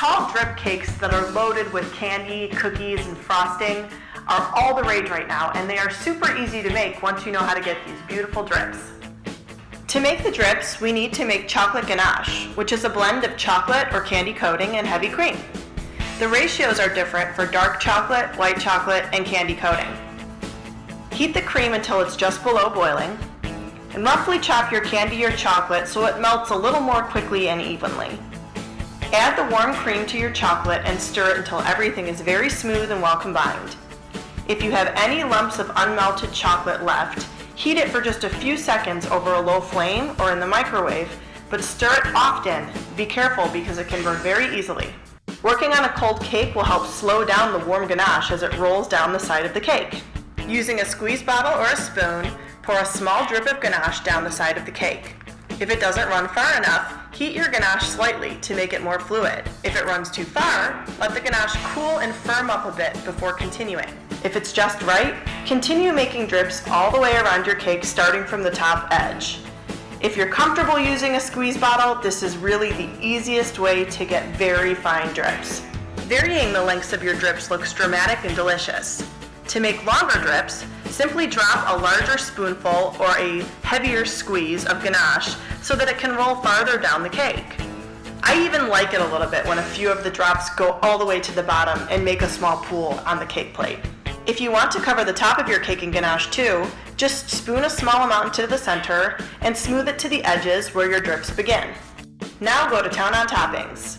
Tall drip cakes that are loaded with candy, cookies, and frosting are all the rage right now, and they are super easy to make once you know how to get these beautiful drips. To make the drips, we need to make chocolate ganache, which is a blend of chocolate or candy coating and heavy cream. The ratios are different for dark chocolate, white chocolate, and candy coating. Heat the cream until it's just below boiling, and roughly chop your candy or chocolate so it melts a little more quickly and evenly. Add the warm cream to your chocolate and stir it until everything is very smooth and well combined. If you have any lumps of unmelted chocolate left, heat it for just a few seconds over a low flame or in the microwave, but stir it often. Be careful because it can burn very easily. Working on a cold cake will help slow down the warm ganache as it rolls down the side of the cake. Using a squeeze bottle or a spoon, pour a small drip of ganache down the side of the cake. If it doesn't run far enough, heat your ganache slightly to make it more fluid. If it runs too far, let the ganache cool and firm up a bit before continuing. If it's just right, continue making drips all the way around your cake starting from the top edge. If you're comfortable using a squeeze bottle, this is really the easiest way to get very fine drips. Varying the lengths of your drips looks dramatic and delicious. To make longer drips, simply drop a larger spoonful or a heavier squeeze of ganache so that it can roll farther down the cake. I even like it a little bit when a few of the drops go all the way to the bottom and make a small pool on the cake plate. If you want to cover the top of your cake in ganache too, just spoon a small amount into the center and smooth it to the edges where your drips begin. Now go to town on toppings.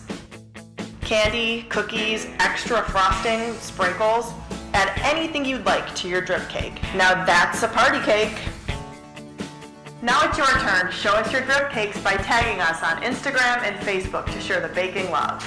Candy, cookies, extra frosting, sprinkles. Add anything you'd like to your drip cake. Now that's a party cake! Now it's your turn. Show us your drip cakes by tagging us on Instagram and Facebook to share the baking love.